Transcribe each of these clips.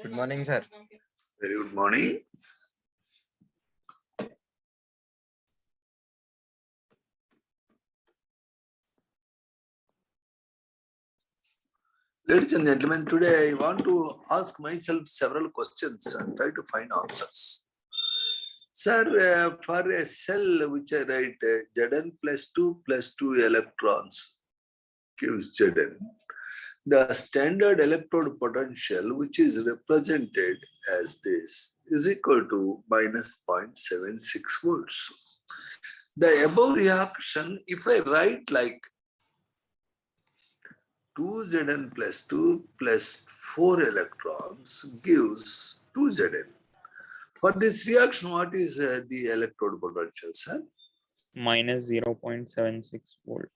Good morning, sir. Very good morning. Ladies and gentlemen, today I want to ask myself several questions and try to find answers. Sir, for a cell which I write Zn plus 2 electrons gives Zn. The standard electrode potential, which is represented as this, is equal to minus 0.76 volts. The above reaction, if I write like 2Zn plus 2 plus 4 electrons gives 2Zn. For this reaction, what is the electrode potential, sir? Minus 0.76 volt.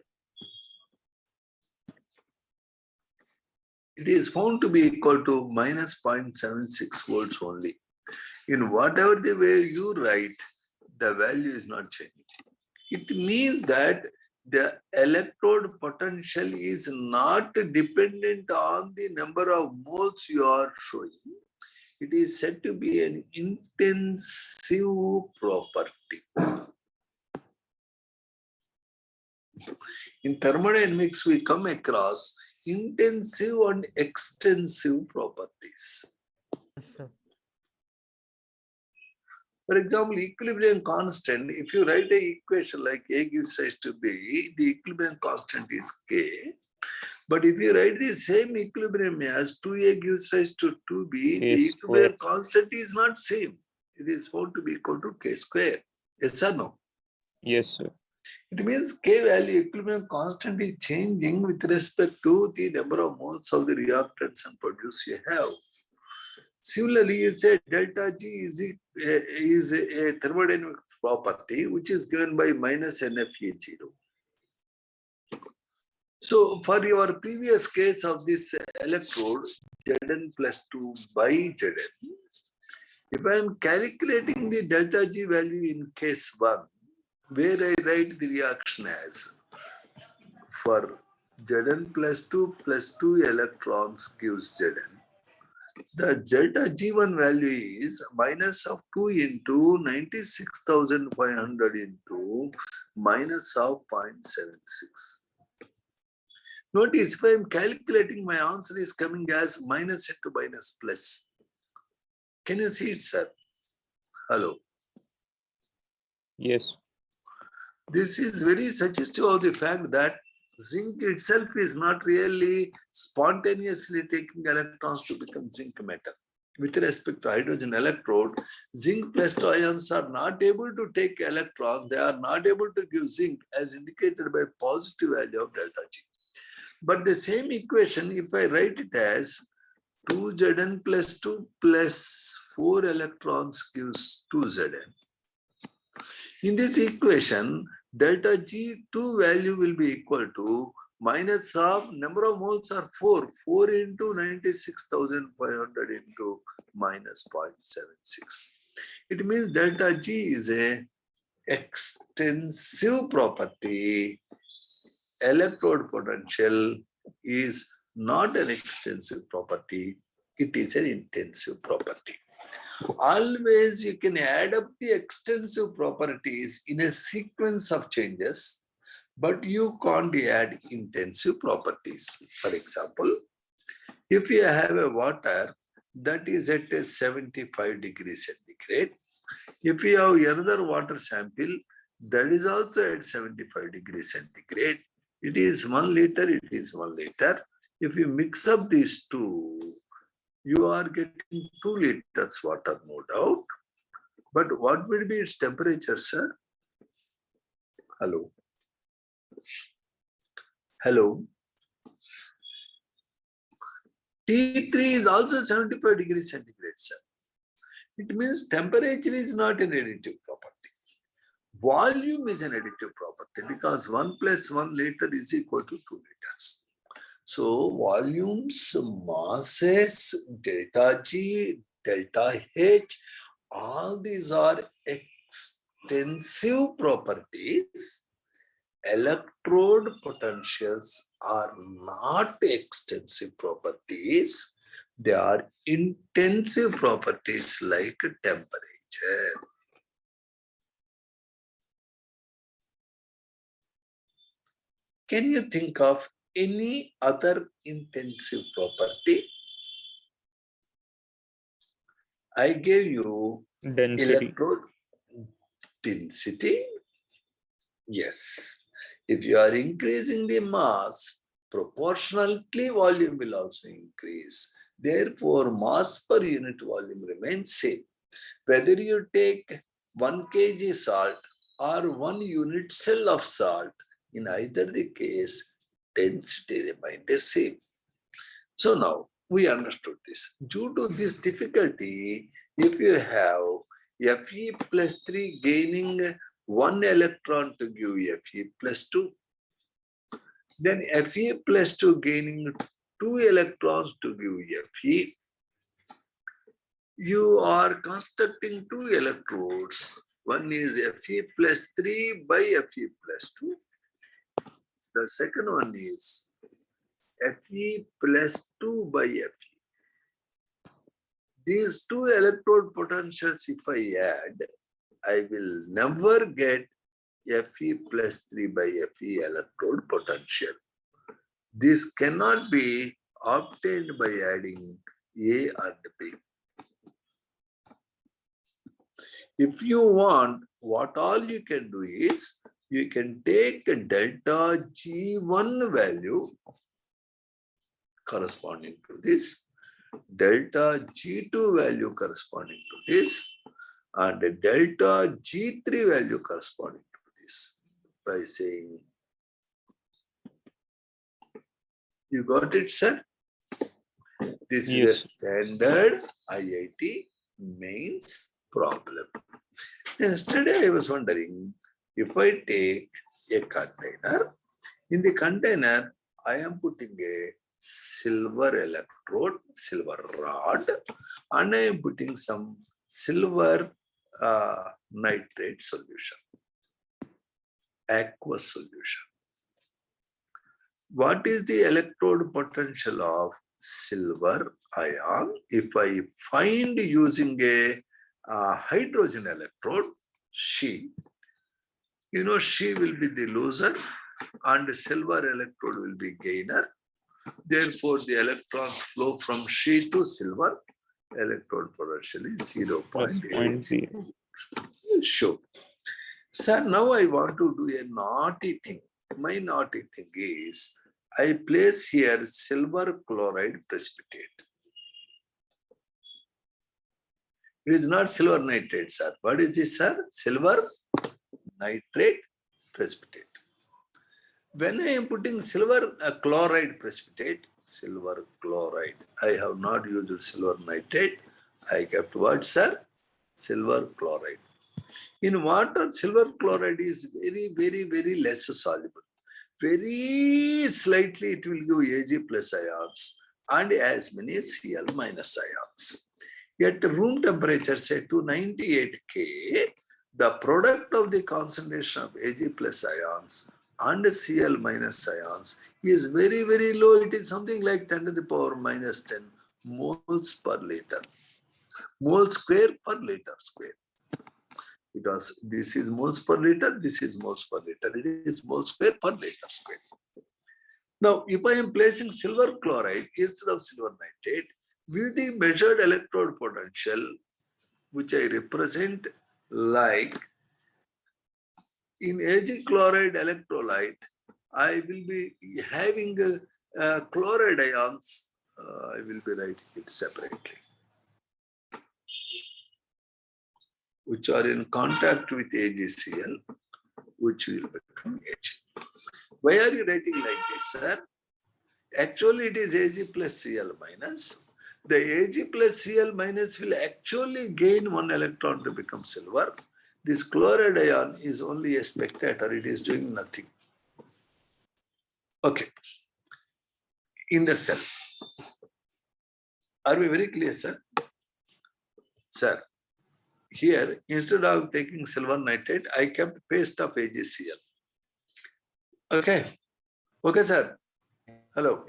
It is found to be equal to minus 0.76 volts only. In whatever the way you write, the value is not changing. It means that the electrode potential is not dependent on the number of moles you are showing. It is said to be an intensive property. In thermodynamics, we come across intensive and extensive properties. For example, equilibrium constant, if you write an equation like A gives rise to B, the equilibrium constant is K. But if you write the same equilibrium as 2A gives rise to 2B, the equilibrium constant is not same. It is found to be equal to K square. Yes or no? Yes, sir. It means K value, equilibrium constant, is changing with respect to the number of moles of the reactants and produce you have. Similarly, you say delta G is a thermodynamic property which is given by minus NFA0. So, for your previous case of this electrode, Zn plus 2 by Zn, if I am calculating the delta G value in case 1, where I write the reaction as for Zn plus 2 electrons gives Zn. The delta G1 value is minus of 2 into 96,500 into minus of 0.76. Notice if I am calculating, my answer is coming as minus into minus plus. Can you see it, sir? Hello. Yes. This is very suggestive of the fact that zinc itself is not really spontaneously taking electrons to become zinc metal. With respect to hydrogen electrode, zinc plus 2 ions are not able to take electrons. They are not able to give zinc as indicated by positive value of delta G. But the same equation, if I write it as 2Zn plus 2 plus 4 electrons gives 2Zn. In this equation, delta G2 value will be equal to minus of number of moles are 4 into 96,500 into minus 0.76. It means delta G is a extensive property. Electrode potential is not an extensive property, it is an intensive property. Always you can add up the extensive properties in a sequence of changes, but you can't add intensive properties. For example, if you have a water that is at a 75 degrees centigrade, if you have another water sample that is also at 75 degrees centigrade, it is 1 liter, it is 1 liter. If you mix up these two, you are getting 2 liters water, no doubt. But what will be its temperature, sir? Hello. Hello. T3 is also 75 degrees centigrade, sir. It means temperature is not an additive property. Volume is an additive property because 1 plus 1 liter is equal to 2 liters. So volumes, masses, delta G, delta H, all these are extensive properties. Electrode potentials are not extensive properties. They are intensive properties like temperature. Can you think of any other intensive property? I gave you Density. electrode density. Yes. If you are increasing the mass, proportionally volume will also increase. Therefore, mass per unit volume remains same. Whether you take 1 kg salt or 1 unit cell of salt, in either the case, density remains the same. So now we understood this. Due to this difficulty, if you have Fe plus 3 gaining 1 electron to give Fe plus 2, then Fe plus 2 gaining 2 electrons to give Fe, you are constructing 2 electrodes. One is Fe plus 3 by Fe plus 2. The second one is Fe plus 2 by Fe. These 2 electrode potentials, if I add, I will never get Fe plus 3 by Fe electrode potential. This cannot be obtained by adding A and B. If you want, what all you can do is, you can take a delta G1 value corresponding to this, delta G2 value corresponding to this, and a delta G3 value corresponding to this by saying, you got it, sir? This is a standard IIT mains problem. Yesterday I was wondering, if I take a container, in the container I am putting a silver electrode, silver rod, and I am putting some silver nitrate solution, aqueous solution. What is the electrode potential of silver ion? If I find using a hydrogen electrode, She will be the loser and silver electrode will be gainer. Therefore, the electrons flow from She to silver. Electrode potential is 0.8. Sure. Sir, now I want to do a naughty thing. My naughty thing is, I place here silver chloride precipitate. It is not silver nitrate, sir. What is this, sir? Silver nitrate precipitate. When I am putting silver chloride precipitate, silver chloride, I have not used silver nitrate. I kept what, sir? Silver chloride. In water, silver chloride is very, very, very less soluble. Very slightly it will give Ag plus ions and as many as Cl minus ions. At room temperature, say 298 K, the product of the concentration of Ag plus ions and Cl minus ions is very, very low. It is something like 10 to the power minus 10 moles per liter. Mole square per liter square. Because this is moles per liter, this is moles per liter. It is mole square per liter square. Now, if I am placing silver chloride instead of silver nitrate, with the measured electrode potential, which I represent like in Ag chloride electrolyte, I will be having chloride ions. I will be writing it separately, which are in contact with AgCl, which will become Ag. Why are you writing like this, sir? Actually, it is Ag plus Cl minus. The Ag plus Cl minus will actually gain 1 electron to become silver. This chloride ion is only a spectator. It is doing nothing. Okay. In the cell. Are we very clear, sir? Sir, here, instead of taking silver nitrate, I kept paste of AgCl. Okay. Okay, sir. Hello.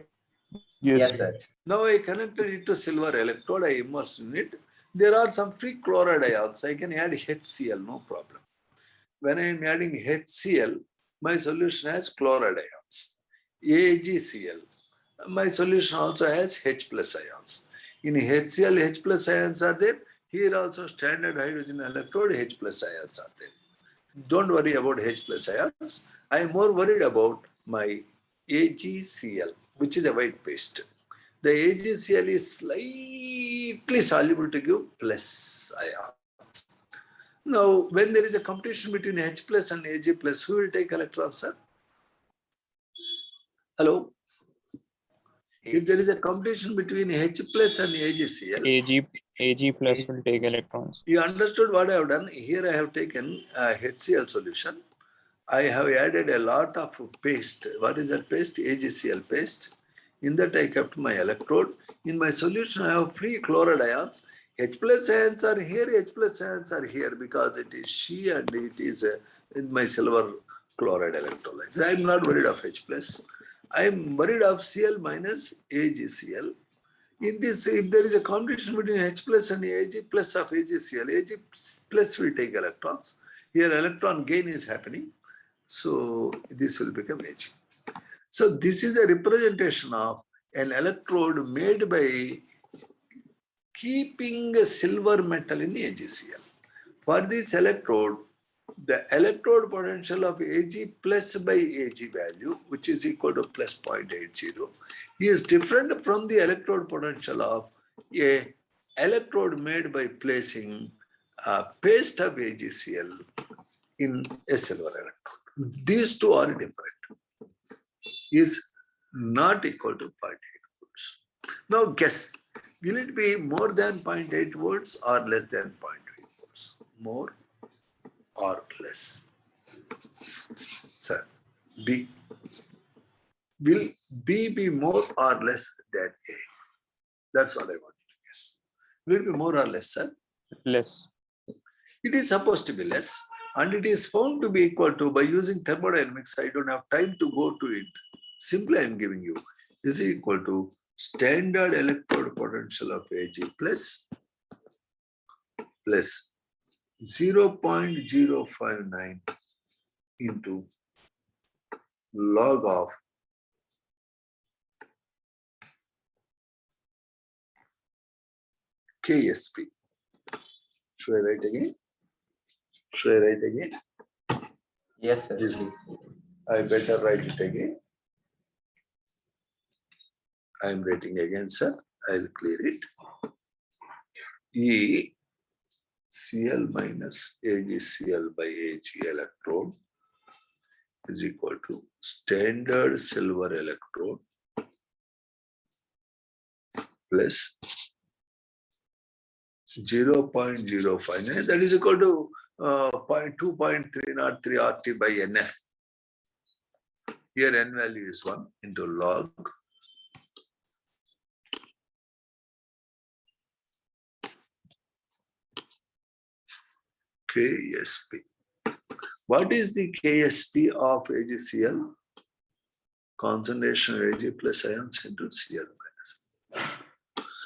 Yes, Yes, sir. Now I connected it to silver electrode, I immersed in it. There are some free chloride ions. I can add HCl, no problem. When I am adding HCl, my solution has chloride ions. AgCl, my solution also has H plus ions. In HCl, H plus ions are there. Here also standard hydrogen electrode, H plus ions are there. Don't worry about H plus ions. I am more worried about my AgCl, which is a white paste. The AgCl is slightly soluble to give plus ions. Now, when there is a competition between H plus and Ag plus, who will take electrons, sir? Hello? If there is a competition between H plus and AgCl, Ag plus will take electrons. you understood what I have done? Here I have taken a HCl solution. I have added a lot of paste. What is that paste? AgCl paste. In that I kept my electrode. In my solution I have free chloride ions. H plus ions are here, H plus ions are here because it is She and it is in my silver chloride electrolyte. I am not worried of H plus. I am worried of Cl minus AgCl. In this, if there is a competition between H plus and Ag plus of AgCl, Ag plus will take electrons. Here electron gain is happening. So this will become Ag. So this is a representation of an electrode made by keeping a silver metal in AgCl. For this electrode, the electrode potential of Ag plus by Ag value, which is equal to plus 0.80, is different from the electrode potential of a electrode made by placing a paste of AgCl in a silver electrode. These two are different. Is not equal to 0.8 volts. Now guess, will it be more than 0.8 volts or less than 0.8 volts? More or less? Sir, B. Will B be more or less than A? That's what I want to guess. Will it be more or less, sir? Less. It is supposed to be less, and it is found to be equal to, by using thermodynamics, I don't have time to go to it. Simply I am giving you, is equal to standard electrode potential of Ag plus 0.059 into log of KSP. Should I write again? Should I write again? Yes, sir. Yes. Please. I better write it again. I am writing again, sir. I'll clear it. E Cl minus AgCl by Ag electrode is equal to standard silver electrode plus 0.059, that is equal to 2.303 RT by NF. Here N value is 1 into log KSP. What is the KSP of AgCl? Concentration of Ag plus ions into Cl minus.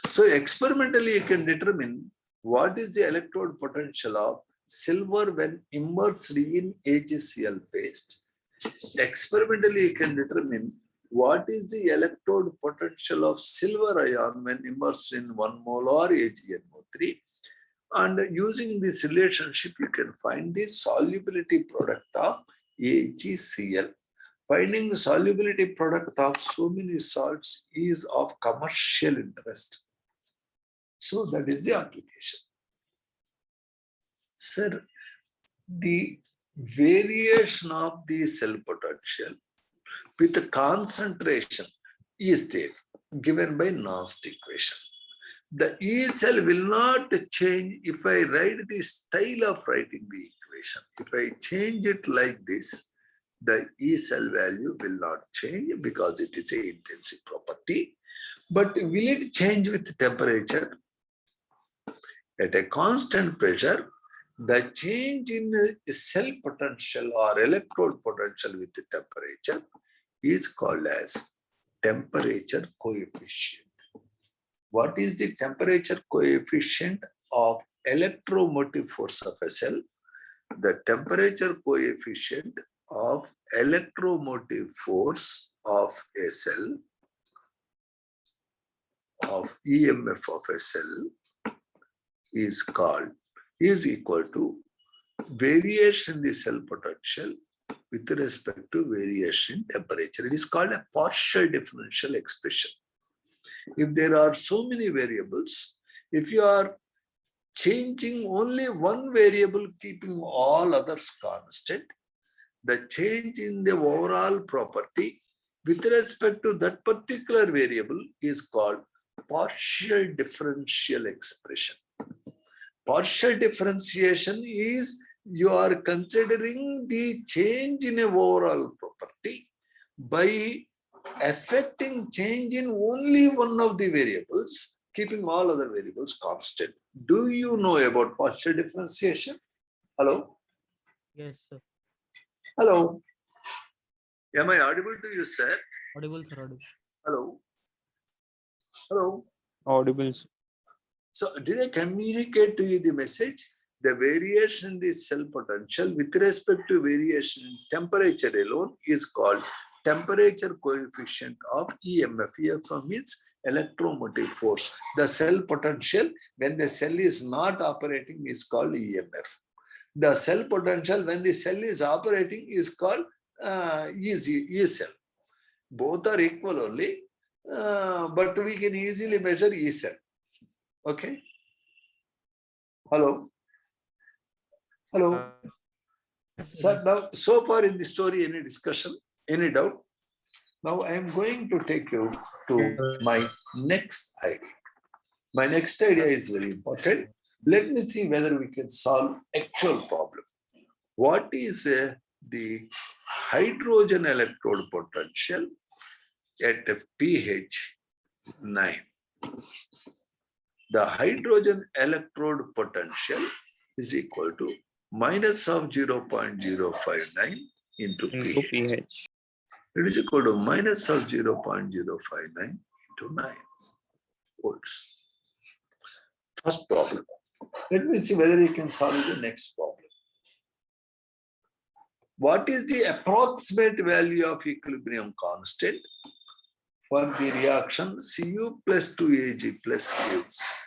So experimentally you can determine what is the electrode potential of silver when immersed in AgCl paste. Experimentally you can determine what is the electrode potential of silver ion when immersed in 1 molar AgNO3. And using this relationship, you can find the solubility product of AgCl. Finding the solubility product of so many salts is of commercial interest. So that is the application. Sir, the variation of the cell potential with the concentration is there, given by Nernst equation. The E cell will not change if I write the style of writing the equation. If I change it like this, the E cell value will not change because it is an intensive property. But will it change with temperature? At a constant pressure, the change in cell potential or electrode potential with the temperature is called as temperature coefficient. What is the temperature coefficient of electromotive force of a cell? The temperature coefficient of electromotive force of a cell, of EMF of a cell, is equal to variation in the cell potential with respect to variation in temperature. It is called a partial differential expression. If there are so many variables, if you are changing only one variable, keeping all others constant, the change in the overall property with respect to that particular variable is called partial differential expression. Partial differentiation is you are considering the change in a overall property by affecting change in only one of the variables, keeping all other variables constant. Do you know about partial differentiation? Hello? Yes, sir. Hello? Am I audible to you, sir? Audible, sir. Audible. Hello? Hello? Audible. So did I communicate to you the message? The variation in the cell potential with respect to variation in temperature alone is called temperature coefficient of EMF. EMF means electromotive force. The cell potential when the cell is not operating is called EMF. The cell potential when the cell is operating is called E cell. Both are equal only, but we can easily measure E cell. Okay? Hello? Hello? Sir, now, so far in the story, any discussion, any doubt? Now I am going to take you to my next idea. My next idea is very important. Let me see whether we can solve actual problem. What is the hydrogen electrode potential at pH 9? The hydrogen electrode potential is equal to minus of 0.059 into pH. It is equal to minus of 0.059 into 9 volts. First problem. Let me see whether you can solve the next problem. What is the approximate value of equilibrium constant for the reaction Cu plus 2Ag plus gives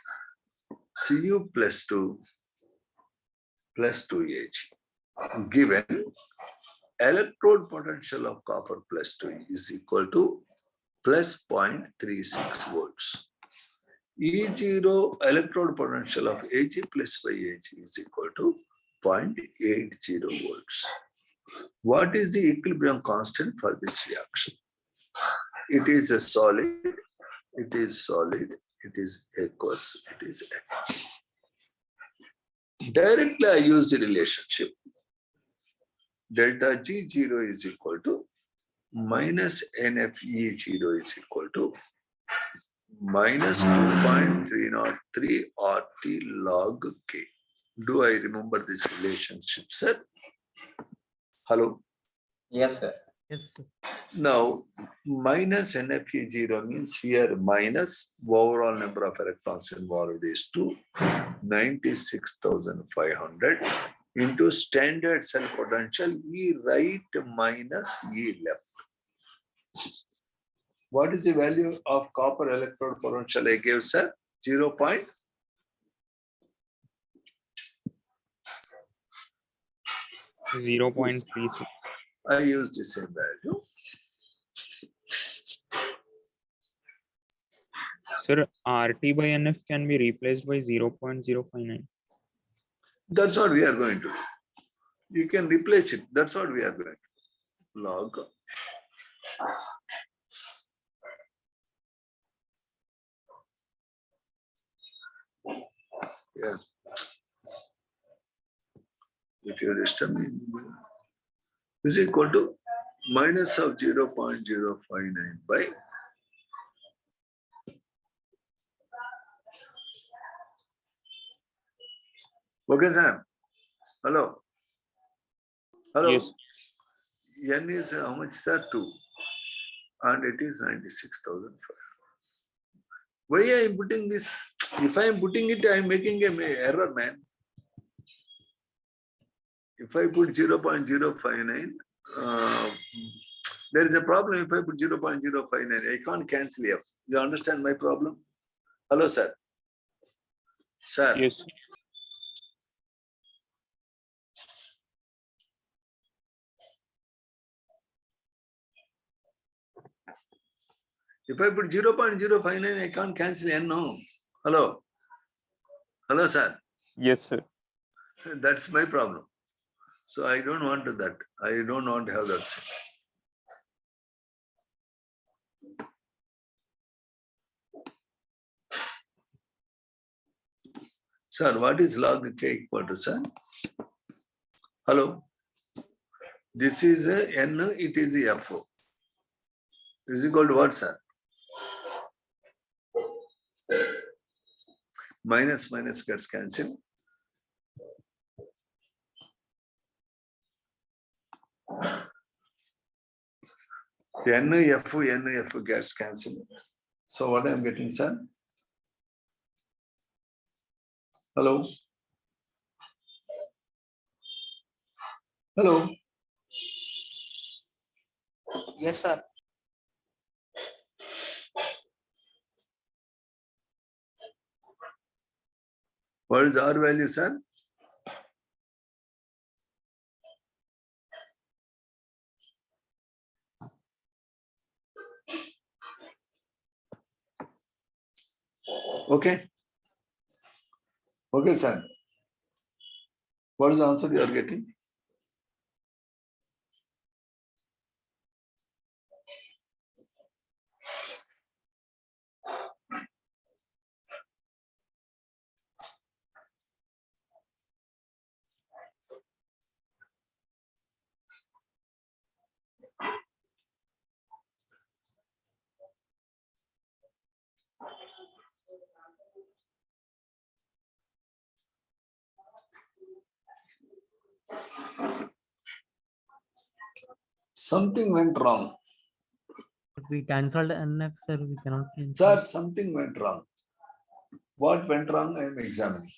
Cu plus 2 plus 2Ag, given electrode potential of copper plus 2 is equal to plus 0.36 volts. E0 electrode potential of Ag plus by Ag is equal to 0.80 volts. What is the equilibrium constant for this reaction? It is a solid, it is solid, it is aqueous, it is aqueous. Directly I use the relationship. Delta G0 is equal to minus NFE0 is equal to minus 2.303 RT log K. Do I remember this relationship, sir? Hello? Yes, sir. Yes, sir. Now, minus NFE0 means here minus overall number of electrons involved is 96,500 into standard cell potential E right minus E left. What is the value of copper electrode potential I gave, sir? 0. 0.36. I used the same value. Sir, RT by NF can be replaced by 0.059. That's what we are going to do. You can replace it. That's what we are going to do. Log. Yeah. If you understand me, is equal to minus of 0.059 by okay, Sam. Hello. Hello. Yes. N is how much, sir? 2. and it is 96,000. Why I am putting this? If I am putting it, I am making an error, man. If I put 0.059, there is a problem if I put 0.059. I can't cancel F. You understand my problem? Hello, sir. Sir. Yes. If I put 0.059, I can't cancel N, no. Hello. Hello, sir. Yes, sir. That's my problem. So I don't want to that. I don't want to have that. Sir, what is log K equal to, sir? Hello. This is a N, it is a F. Is equal to what, sir? Minus gets cancelled. NF gets cancelled. So what I am getting, sir? Hello? Hello? Yes, sir. What is R value, sir? Okay. Okay, sir. What is the answer you are getting? Something went wrong. If we cancelled NF, sir, we cannot cancel. Sir, something went wrong. What went wrong? I am examining.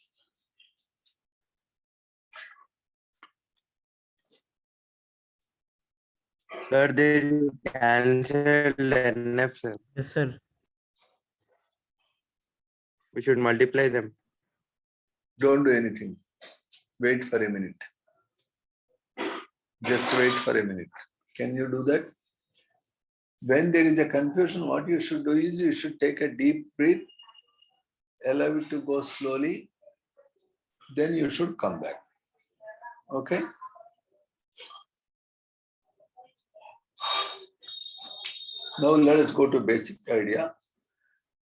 Sir, they cancelled NF, sir. Yes, sir. We should multiply them. Don't do anything. Wait for a minute. Just wait for a minute. Can you do that? When there is a confusion, what you should do is you should take a deep breath, allow it to go slowly, then you should come back. Okay? Now let us go to basic idea.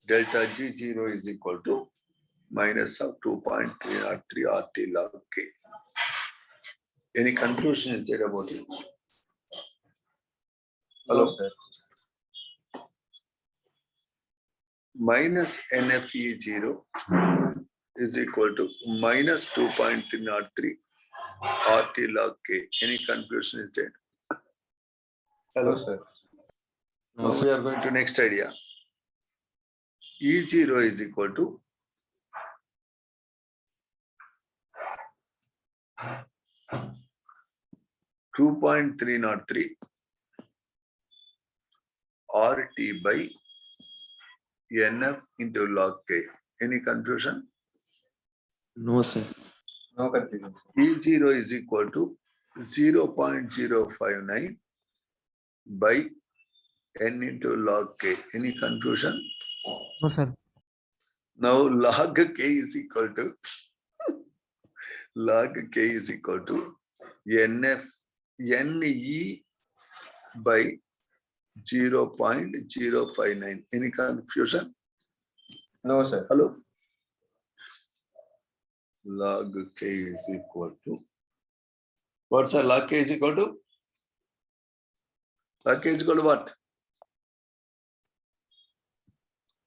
Delta G0 is equal to minus of 2.303 RT log K. Any conclusion is there about it? Hello? No, sir. Minus NFE0 is equal to minus 2.303 RT log K. Any conclusion is there? Hello? No, sir. Now we are going to next idea. E0 is equal to (2.303) RT by NF into log K. Any confusion? No, sir. No confusion. E0 is equal to 0.059 by N into log K. Any confusion? No, sir. Now log K is equal to NF NE by 0.059. Any confusion? No, sir. Hello? Log K is equal to, what's a log K is equal to? Log K is equal to what?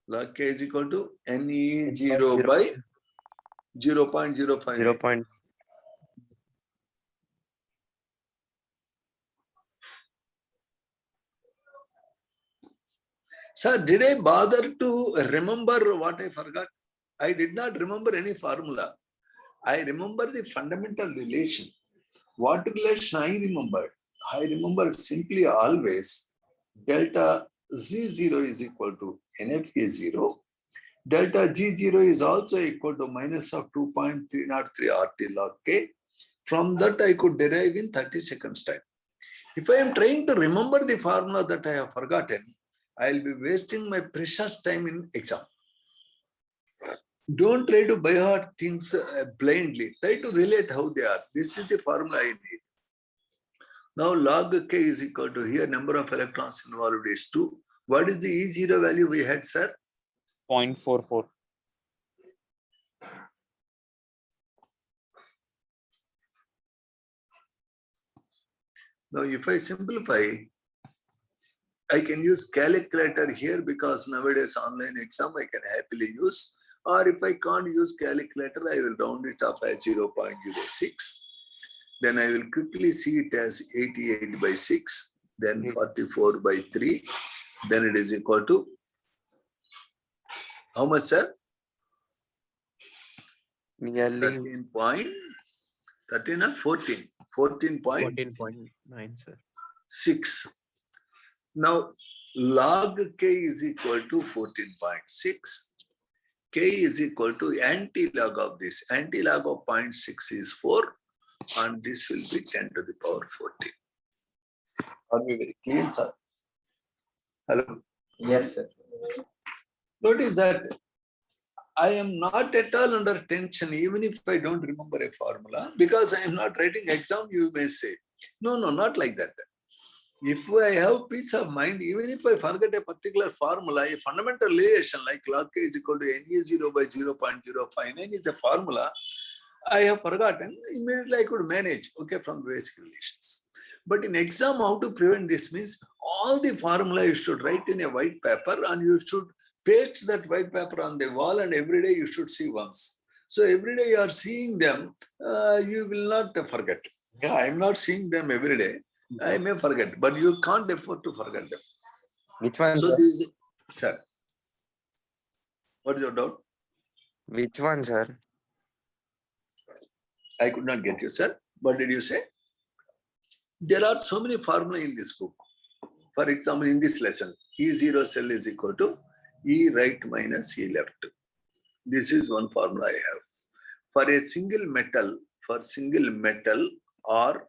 Log K is equal to NE0 by 0.059. 0. Sir, did I bother to remember what I forgot? I did not remember any formula. I remember the fundamental relation. What relation I remembered? I remembered simply always delta Z0 is equal to NFK0. Delta G0 is also equal to minus of 2.303 RT log K. From that, I could derive in 30 seconds time. If I am trying to remember the formula that I have forgotten, I will be wasting my precious time in exam. Don't try to by heart things blindly. Try to relate how they are. This is the formula I need. Now log K is equal to, here number of electrons involved is 2. What is the E0 value we had, sir? 0.44. Now if I simplify, I can use calculator here because nowadays online exam I can happily use. Or if I can't use calculator, I will round it off as 0.06. Then I will quickly see it as 88 by 6, then 44 by 3. Then it is equal to, how much, sir? Nearly 13 or 14? 14.6. 14.9, sir. Now, log K is equal to 14.6. K is equal to anti-log of this. Anti-log of 0.6 is 4. And this will be 10 to the power 14. Are we very clear, sir? Hello? Yes, sir. Notice that I am not at all under tension, even if I don't remember a formula, because I am not writing exam, you may say. No, not like that. If I have peace of mind, even if I forget a particular formula, a fundamental relation like log K is equal to Na0 by 0.059 is a formula, I have forgotten, immediately I could manage, okay, from basic relations. But in exam, how to prevent this means all the formula you should write in a white paper and you should paste that white paper on the wall and every day you should see once. So every day you are seeing them, you will not forget. Yeah, I am not seeing them every day. I may forget, but you can't afford to forget them. Which one, So sir? this, sir, what is your doubt? Which one, sir? I could not get you, sir. What did you say? There are so many formulas in this book. For example, in this lesson, E0 cell is equal to E right minus E left. This is one formula I have. For a single metal, or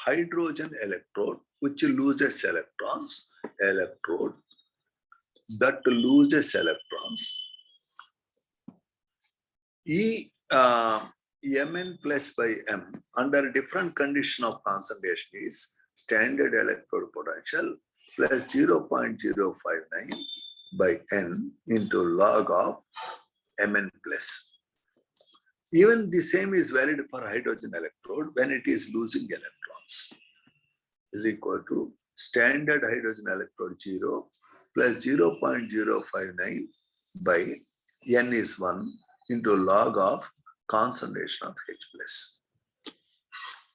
hydrogen electrode, which loses electrons, that loses electrons, Mn plus by M under different condition of concentration is standard electrode potential plus 0.059 by N into log of Mn plus. Even the same is valid for hydrogen electrode when it is losing electrons, is equal to standard hydrogen electrode 0 plus 0.059 by N is 1 into log of concentration of H plus.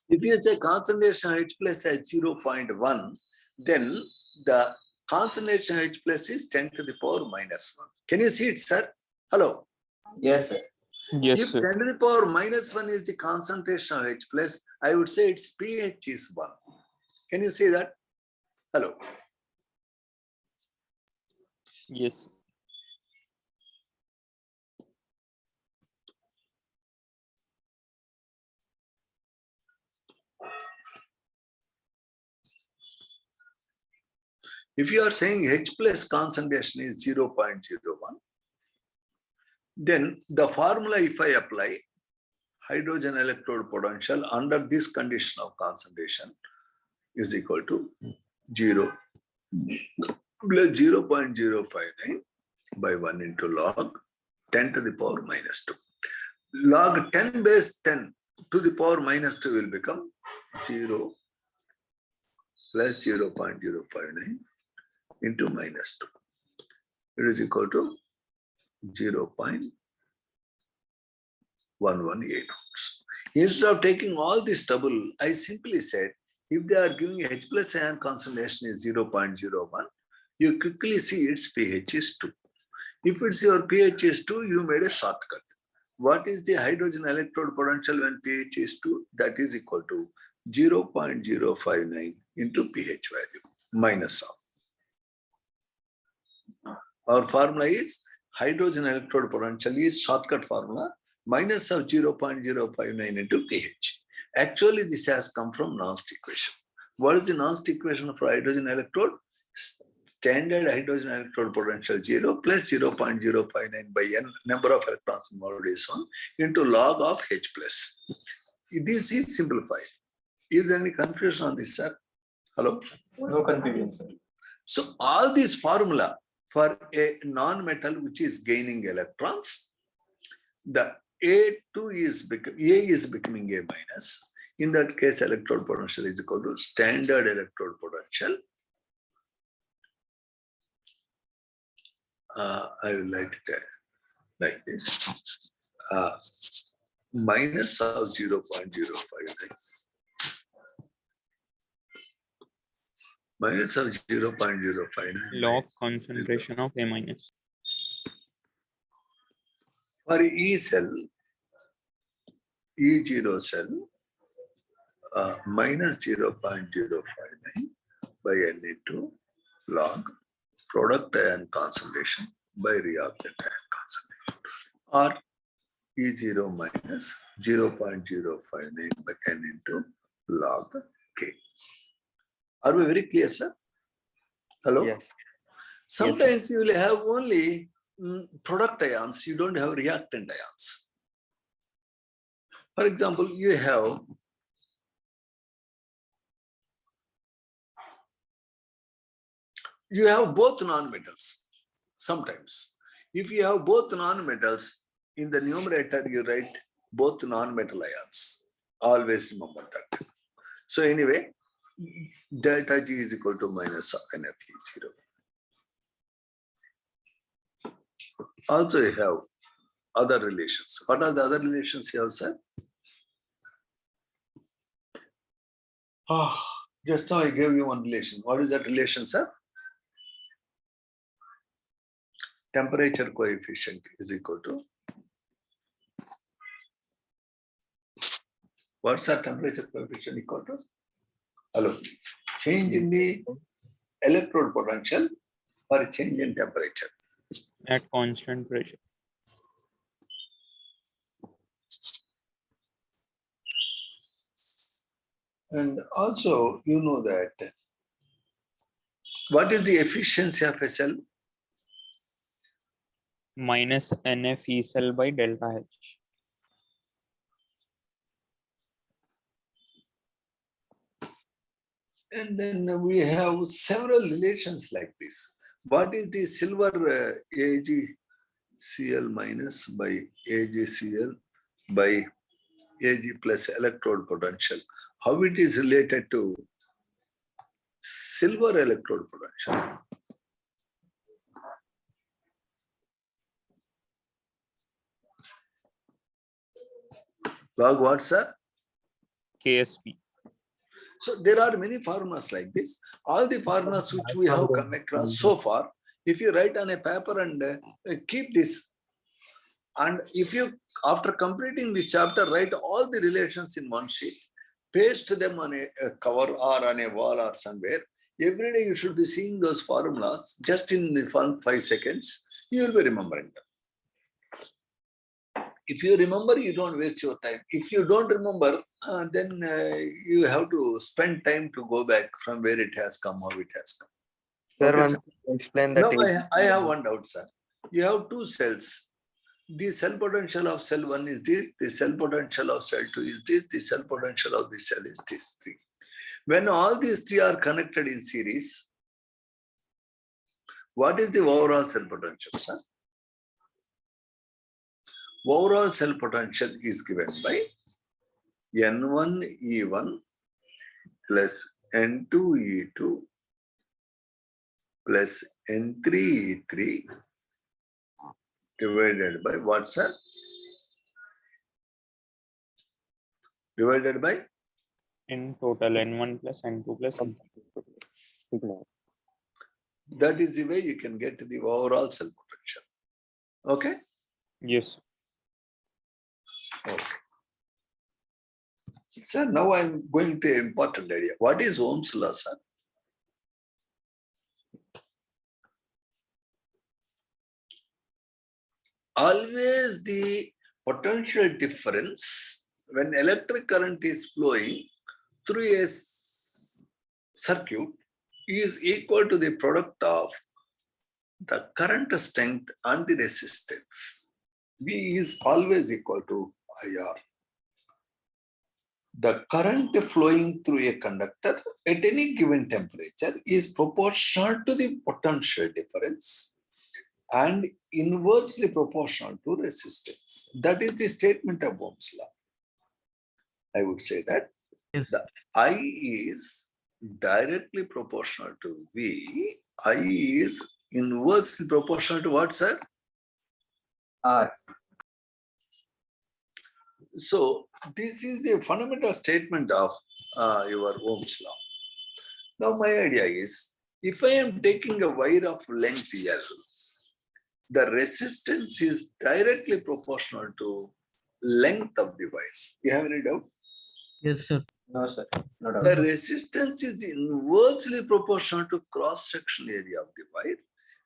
If you say concentration H plus as 0.1, then the concentration H plus is 10 to the power minus 1. Can you see it, sir? Hello? Yes, sir. Yes, If sir. 10 to the power minus 1 is the concentration of H plus, I would say its pH is 1. Can you see that? Hello? Yes. If you are saying H plus concentration is 0.01, then the formula, if I apply hydrogen electrode potential under this condition of concentration is equal to 0 plus 0.059 by 1 into log 10 to the power minus 2. Log 10 base 10 to the power minus 2 will become 0 plus 0.059 into minus 2. It is equal to 0.118 volts. Instead of taking all this trouble, I simply said, if they are giving H plus ion concentration is 0.01, you quickly see its pH is 2. If it's your pH is 2, you made a shortcut. What is the hydrogen electrode potential when pH is 2? That is equal to 0.059 into pH value minus of. Our formula is hydrogen electrode potential is shortcut formula minus of 0.059 into pH. Actually, this has come from Nernst equation. What is the Nernst equation for hydrogen electrode? Standard hydrogen electrode potential 0 plus 0.059 by n number of electrons involved is 1 into log of H plus. This is simplified. Is there any confusion on this, sir? Hello? No confusion, sir. So all these formula for a non-metal which is gaining electrons, the A2 is becoming A minus. In that case, electrode potential is equal to standard electrode potential. I will write it like this. Minus of 0.059. Minus of 0.059. Log concentration of A minus. For E cell, E0 cell, minus 0.059 by N into log product ion concentration by reactant ion concentration, or E0 minus 0.059 by N into log K. Are we very clear, sir? Hello? Yes. Sometimes you will have only product ions, you don't have reactant ions. For example, you have both non-metals sometimes. If you have both non-metals, in the numerator you write both non-metal ions. Always remember that. So anyway, delta G is equal to minus of NFE0. Also you have other relations. What are the other relations you have, sir? Just now I gave you one relation. What is that relation, sir? Temperature coefficient is equal to, what's our temperature coefficient equal to? Hello. Change in the electrode potential or change in temperature? At constant pressure. And also, you know that what is the efficiency of a cell? Minus NF E cell by delta H. And then we have several relations like this. What is the silver AgCl minus by AgCl by Ag plus electrode potential? How it is related to silver electrode potential? Log what, sir? KSP. So there are many formulas like this. All the formulas which we have come across so far, if you write on a paper and keep this, and if you, after completing this chapter, write all the relations in one sheet, paste them on a cover or on a wall or somewhere. Every day you should be seeing those formulas just in the 5 seconds. You will be remembering them. If you remember, you don't waste your time. If you don't remember, then you have to spend time to go back from where it has come, how it has come. Sir, Okay, once sir? explain the Now table. I have one doubt, sir. You have two cells. The cell potential of cell 1 is this, the cell potential of cell 2 is this, the cell potential of this cell is this 3. When all these 3 are connected in series, what is the overall cell potential, sir? Overall cell potential is given by N1E1 plus N2E2 plus N3E3 divided by what, sir? Divided by? In total, N1 plus N2 plus N3. That is the way you can get the overall cell potential. Okay? Yes. Okay. Sir, now I'm going to an important area. What is Ohm's law, sir? Always the potential difference when electric current is flowing through a circuit is equal to the product of the current strength and the resistance. V is always equal to IR. The current flowing through a conductor at any given temperature is proportional to the potential difference and inversely proportional to resistance. That is the statement of Ohm's law. I would say that Yes. the I is directly proportional to V. I is inversely proportional to what, sir? R. So this is the fundamental statement of your Ohm's law. Now my idea is, if I am taking a wire of length L, the resistance is directly proportional to length of the wire. You have any doubt? Yes, sir. No, sir. No doubt. The resistance is inversely proportional to cross-section area of the wire.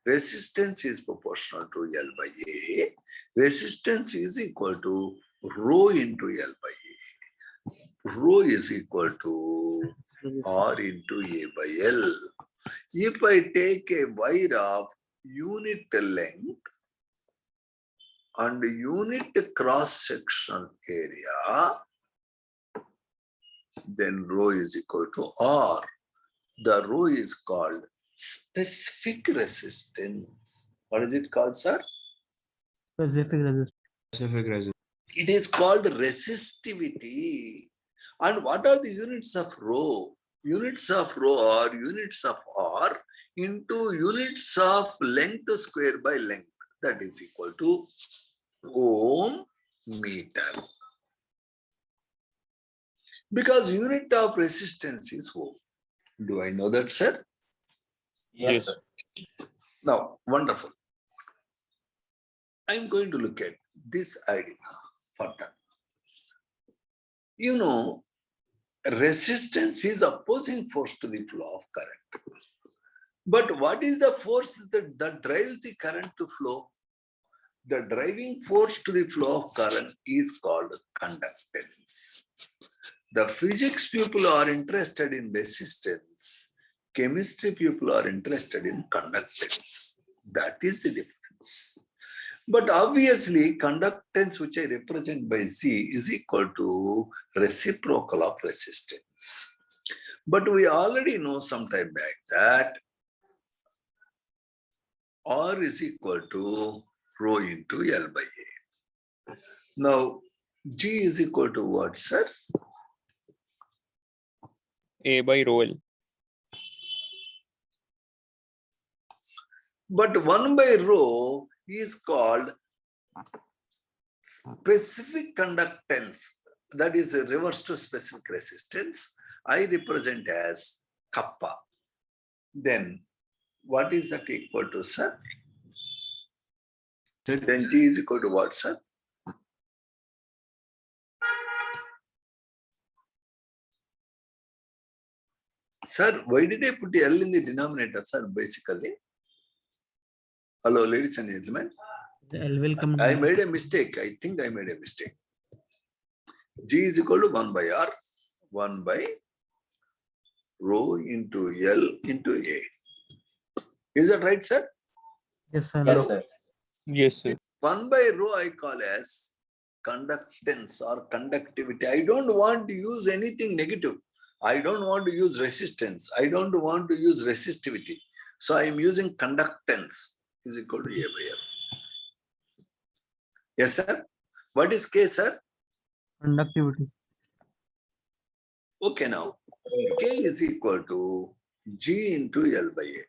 Resistance is proportional to L by A. Resistance is equal to rho into L by A. Rho is equal to R into A by L. If I take a wire of unit length and unit cross-sectional area, then rho is equal to R. The rho is called specific resistance. What is it called, sir? Specific resistance. Specific resistance. It is called resistivity. And what are the units of rho? Units of rho are units of R into units of length square by length. That is equal to ohm meter. Because unit of resistance is ohm. Do I know that, sir? Yes, sir. Now, wonderful. I'm going to look at this idea further. You know, resistance is opposing force to the flow of current. But what is the force that drives the current to flow? The driving force to the flow of current is called conductance. The physics people are interested in resistance. Chemistry people are interested in conductance. That is the difference. But obviously, conductance, which I represent by Z, is equal to reciprocal of resistance. But we already know some time back that R is equal to rho into L by A. Now, G is equal to what, sir? A by rho L. But 1 by rho is called specific conductance. That is a reverse to specific resistance. I represent as kappa. Then what is that equal to, sir? Then G is equal to what, sir? Sir, why did I put L in the denominator, sir, basically? Hello, ladies and gentlemen. The L will come. I made a mistake. I think I made a mistake. G is equal to 1 by R, 1 by rho into L into A. Is that right, sir? Yes, sir. Yes, sir. Yes, sir. 1 by rho I call as conductance or conductivity. I don't want to use anything negative. I don't want to use resistance. I don't want to use resistivity. So I am using conductance is equal to A by L. Yes, sir? What is K, sir? Conductivity. Okay, now K is equal to G into L by A.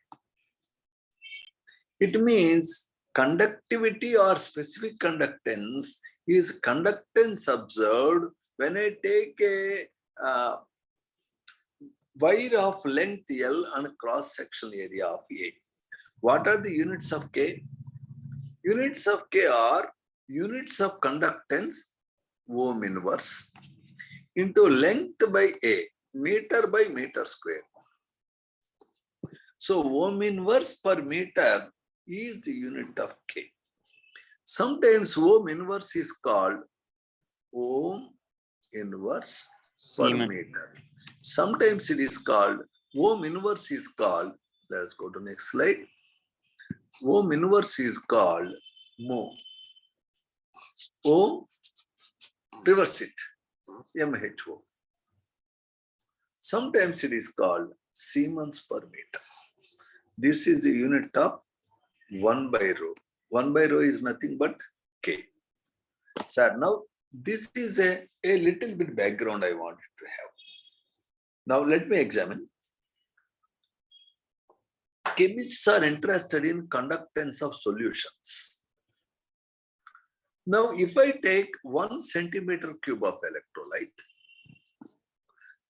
It means conductivity or specific conductance is conductance observed when I take a wire of length L and cross-sectional area of A. What are the units of K? Units of K are units of conductance, ohm inverse, into length by A, meter by meter square. So ohm inverse per meter is the unit of K. Sometimes ohm inverse is called ohm inverse per Siemens. meter. Sometimes it is called, ohm inverse is called, let's go to next slide. Ohm inverse is called mho. Ohm, reverse it, MHO. Sometimes it is called Siemens per meter. This is the unit of 1 by rho. 1 by rho is nothing but K. Sir, now this is a little bit background I wanted to have. Now let me examine. Chemists are interested in conductance of solutions. Now, if I take 1 centimeter cube of electrolyte,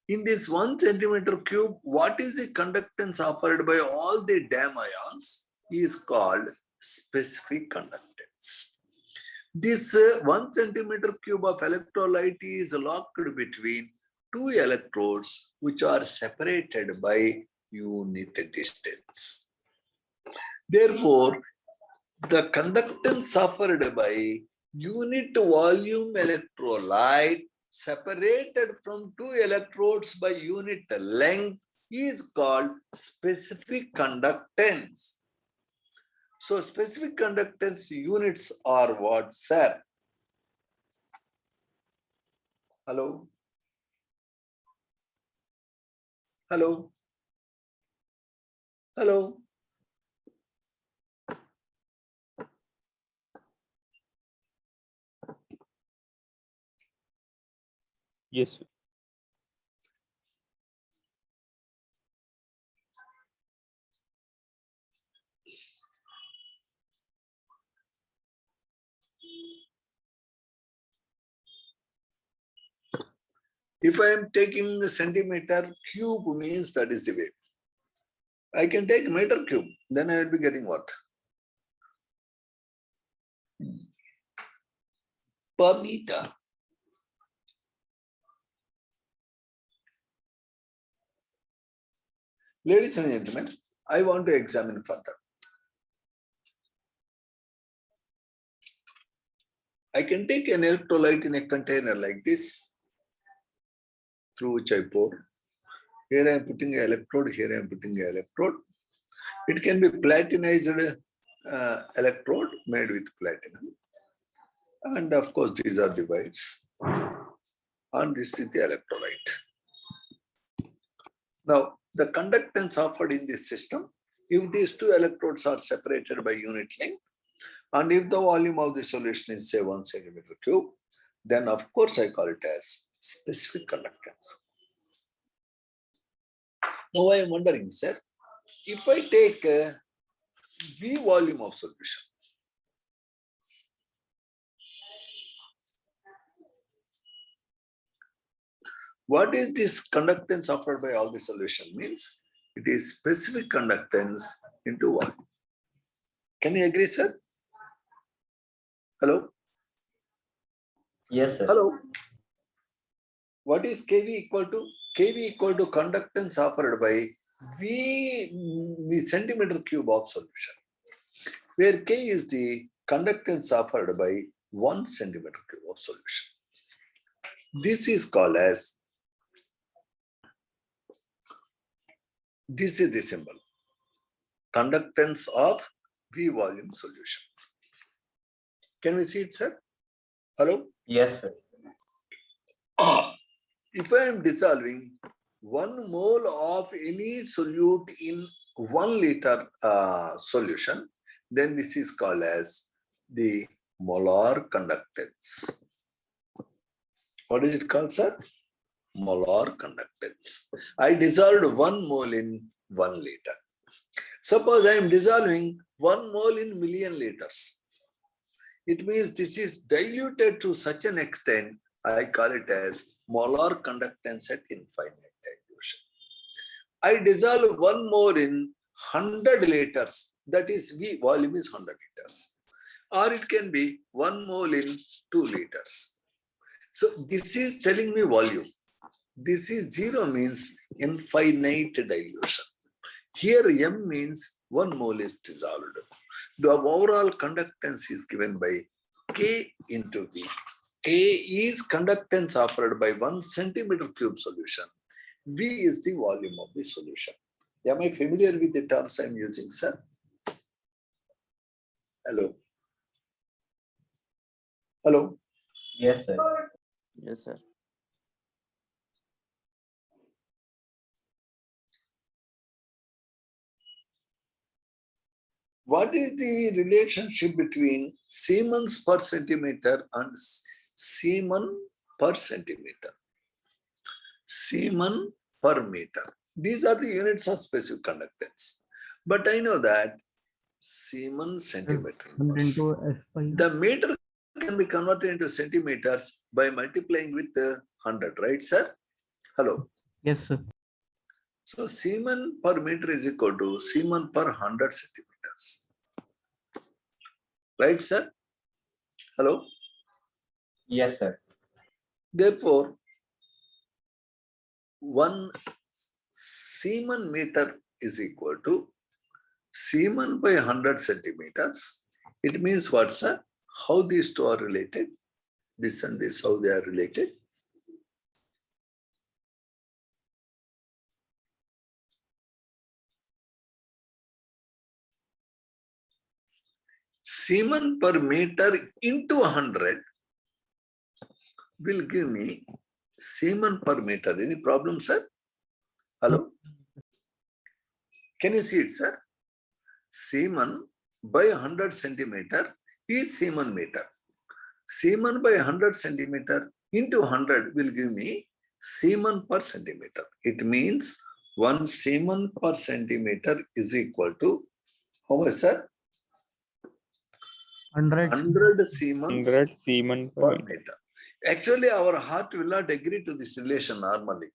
in this 1 centimeter cube, what is the conductance offered by all the DAM ions is called specific conductance. This 1 centimeter cube of electrolyte is locked between 2 electrodes which are separated by unit distance. Therefore, the conductance offered by unit volume electrolyte separated from 2 electrodes by unit length is called specific conductance. So specific conductance units are what, sir? Hello? Hello? Hello? Yes, sir. If I am taking the centimeter cube means that is the way. I can take meter cube, then I will be getting what? Per meter. Ladies and gentlemen, I want to examine further. I can take an electrolyte in a container like this, through which I pour. Here I am putting an electrode, here I am putting an electrode. It can be platinized electrode made with platinum. And of course, these are the wires. And this is the electrolyte. Now, the conductance offered in this system, if these 2 electrodes are separated by unit length, and if the volume of the solution is say 1 centimeter cube, then of course I call it as specific conductance. Now I am wondering, sir, if I take V volume of solution, what is this conductance offered by all the solution means? It is specific conductance into volume. Can you agree, sir? Hello? Yes, sir. Hello? What is KV equal to? KV equal to conductance offered by V, the centimeter cube of solution, where K is the conductance offered by 1 centimeter cube of solution. This is called as, this is the symbol, conductance of V volume solution. Can we see it, sir? Hello? Yes, sir. If I am dissolving 1 mole of any solute in 1 liter solution, then this is called as the molar conductance. What is it called, sir? Molar conductance. I dissolved 1 mole in 1 liter. Suppose I am dissolving 1 mole in million liters. It means this is diluted to such an extent, I call it as molar conductance at infinite dilution. I dissolve 1 mole in 100 liters, that is V, volume is 100 liters. Or it can be 1 mole in 2 liters. So this is telling me volume. This is 0 means infinite dilution. Here M means 1 mole is dissolved. The overall conductance is given by K into V. K is conductance offered by 1 centimeter cube solution. V is the volume of the solution. Am I familiar with the terms I am using, sir? Hello? Hello? Yes, sir. Yes, sir. What is the relationship between Siemens per centimeter and Siemens per centimeter? Siemens per meter. These are the units of specific conductance. But I know that Siemens centimeter. Into S5. The meter can be converted into centimeters by multiplying with 100, right, sir? Hello. Yes, sir. So Siemens per meter is equal to Siemens per 100 centimeters. Right, sir? Hello? Yes, sir. Therefore, 1 Siemens meter is equal to Siemens by 100 centimeters. It means what, sir? How these two are related? This and this, how they are related? Siemens per meter into 100 will give me Siemens per meter. Any problem, sir? Hello? Can you see it, sir? Siemens by 100 centimeter is Siemens meter. Siemens by 100 centimeter into 100 will give me Siemens per centimeter. It means 1 Siemens per centimeter is equal to how much, sir? 100 Siemens 100 Siemens per meter. Actually, our heart will not agree to this relation normally.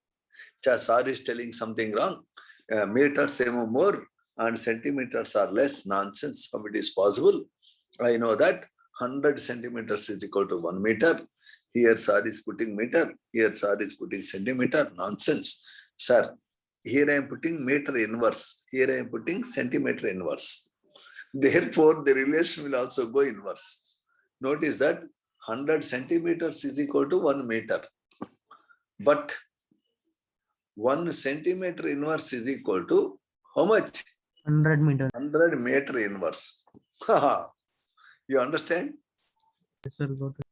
Sir is telling something wrong. Meters say more and centimeters are less. Nonsense. How it is possible? I know that 100 centimeters is equal to 1 meter. Here sir is putting meter. Here sir is putting centimeter. Nonsense. Sir, here I am putting meter inverse. Here I am putting centimeter inverse. Therefore, the relation will also go inverse. Notice that 100 centimeters is equal to 1 meter. But 1 centimeter inverse is equal to how much? 100 meters. 100 meter inverse. You understand? Yes, sir. Got it.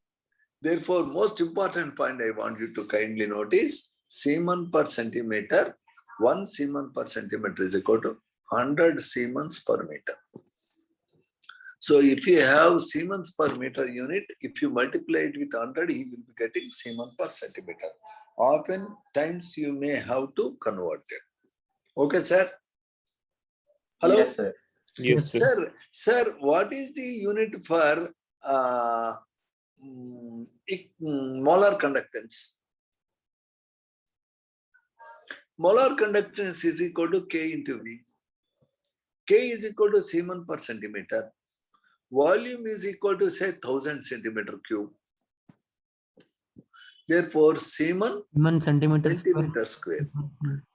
Therefore, most important point I want you to kindly notice, Siemens per centimeter, 1 Siemens per centimeter is equal to 100 Siemens per meter. So if you have Siemens per meter unit, if you multiply it with 100, you will be getting Siemens per centimeter. Often times you may have to convert it. Okay, sir? Hello? Yes, sir. Yes, sir. Sir, what is the unit for molar conductance? Molar conductance is equal to K into V. K is equal to Siemens per centimeter. Volume is equal to say 1000 centimeter cube. Therefore, Siemens centimeter square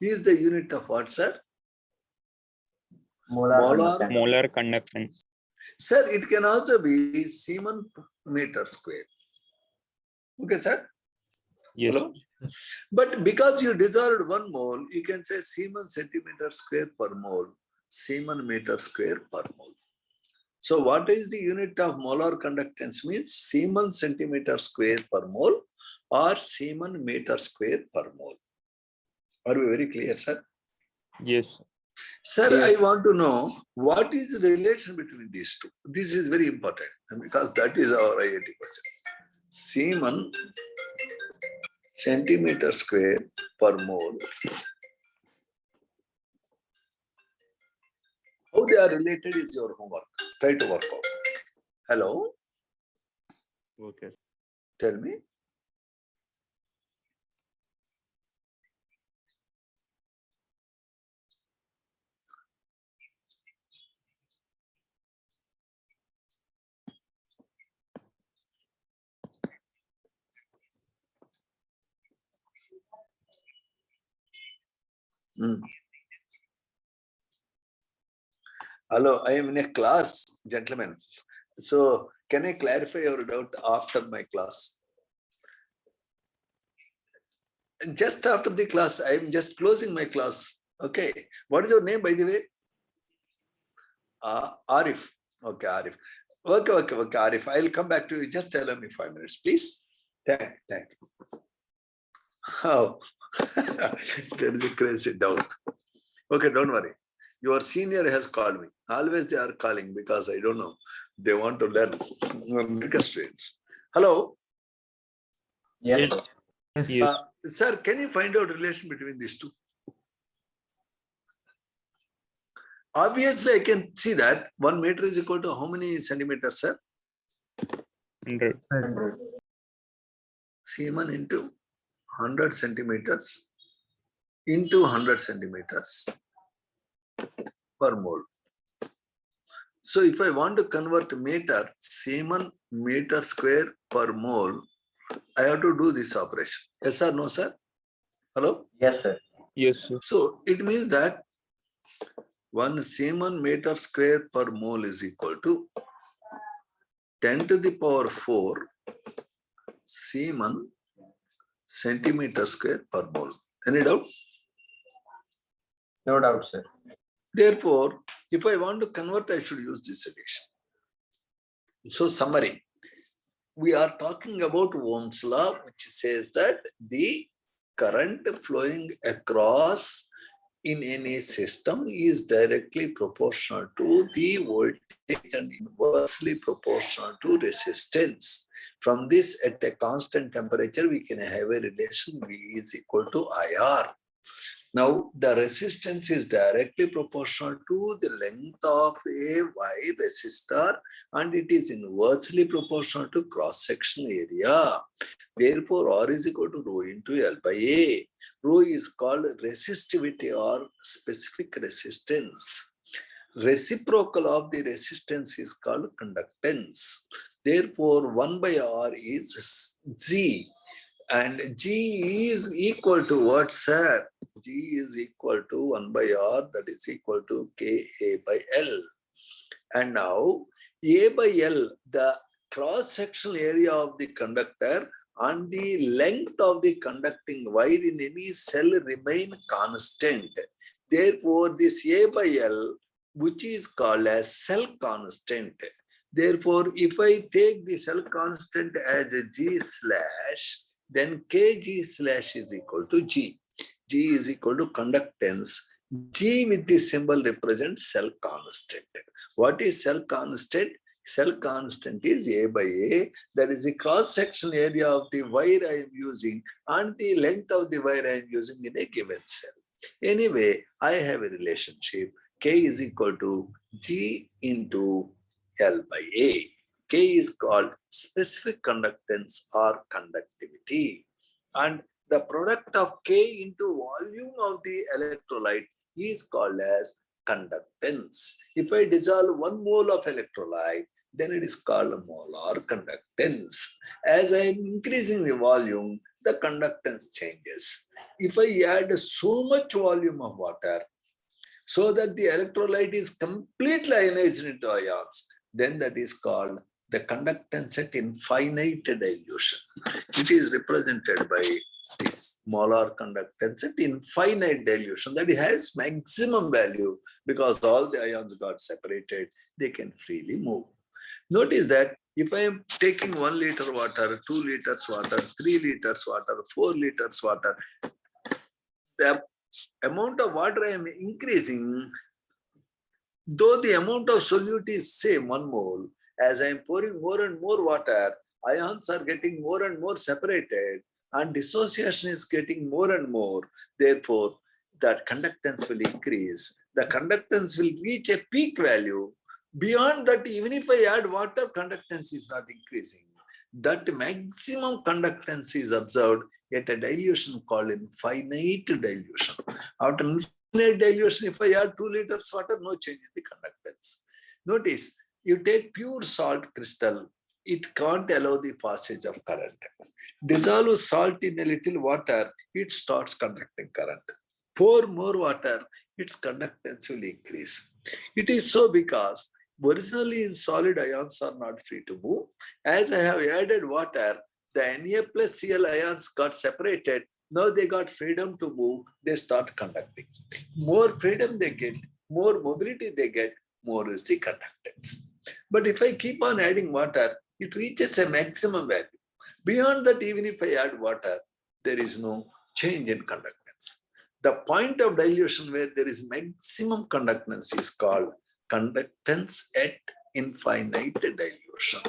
is the unit of what, sir? Molar conductance. Sir, it can also be Siemens meter square. Okay, sir? Yes. Hello? But because you dissolved 1 mole, you can say Siemens centimeter square per mole, Siemens meter square per mole. So what is the unit of molar conductance means? Siemens centimeter square per mole or Siemens meter square per mole. Are we very clear, sir? Yes. Sir, Yes. I want to know what is the relation between these two. This is very important because that is our IIT question. Siemens centimeter square per mole. How they are related is your homework. Try to work out. Hello? Okay. Tell me. Hello, I am in a class, gentlemen. So can I clarify your doubt after my class? Just after the class, I am just closing my class. Okay. What is your name, by the way? Arif. Okay, Arif. Okay, Arif. I'll come back to you. Just allow me 5 minutes, please. Thank you. Oh, there is a crazy doubt. Okay, don't worry. Your senior has called me. Always they are calling because I don't know. They want to learn because students. Hello. Yes, Yes. sir. Yes. Sir, can you find out relation between these two? Obviously, I can see that 1 meter is equal to how many centimeters, sir? 100. 100. Semen into 100 centimeters into 100 centimeters per mole. So if I want to convert meter, semen meter square per mole, I have to do this operation. Yes or no, sir? Hello? Yes, sir. Yes, sir. So it means that 1 semen meter square per mole is equal to 10 to the power 4 semen centimeter square per mole. Any doubt? No doubt, sir. Therefore, if I want to convert, I should use this addition. So summary, we are talking about Ohm's law, which says that the current flowing across in any system is directly proportional to the voltage and inversely proportional to resistance. From this, at a constant temperature, we can have a relation V is equal to IR. Now, the resistance is directly proportional to the length of a Y resistor and it is inversely proportional to cross-sectional area. Therefore, R is equal to rho into L by A. Rho is called resistivity or specific resistance. Reciprocal of the resistance is called conductance. Therefore, 1 by R is G. And G is equal to what, sir? G is equal to 1 by R, that is equal to Ka by L. And now, A by L, the cross-sectional area of the conductor and the length of the conducting wire in any cell remain constant. Therefore, this A by L, which is called as cell constant. Therefore, if I take the cell constant as a G slash, then Kg slash is equal to G. G is equal to conductance. G with the symbol represents cell constant. What is cell constant? Cell constant is A by A. That is the cross-sectional area of the wire I am using and the length of the wire I am using in a given cell. Anyway, I have a relationship. K is equal to G into L by A. K is called specific conductance or conductivity. And the product of K into volume of the electrolyte is called as conductance. If I dissolve 1 mole of electrolyte, then it is called molar conductance. As I am increasing the volume, the conductance changes. If I add so much volume of water, so that the electrolyte is completely ionized into ions, then that is called the conductance at infinite dilution. It is represented by this molar conductance at infinite dilution, that it has maximum value because all the ions got separated, they can freely move. Notice that if I am taking 1 liter water, 2 liters water, 3 liters water, 4 liters water, the amount of water I am increasing, though the amount of solute is same 1 mole, as I am pouring more and more water, ions are getting more and more separated and dissociation is getting more and more. Therefore, that conductance will increase. The conductance will reach a peak value. Beyond that, even if I add water, conductance is not increasing. That maximum conductance is observed at a dilution called infinite dilution. After infinite dilution, if I add 2 liters water, no change in the conductance. Notice, you take pure salt crystal it can't allow the passage of current. Dissolve salt in a little water, it starts conducting current. Pour more water, its conductance will increase. It is so because originally in solid ions are not free to move. As I have added water, the Na plus Cl ions got separated. Now they got freedom to move, they start conducting. More freedom they get, more mobility they get, more is the conductance. But if I keep on adding water, it reaches a maximum value. Beyond that, even if I add water, there is no change in conductance. The point of dilution where there is maximum conductance is called conductance at infinite dilution.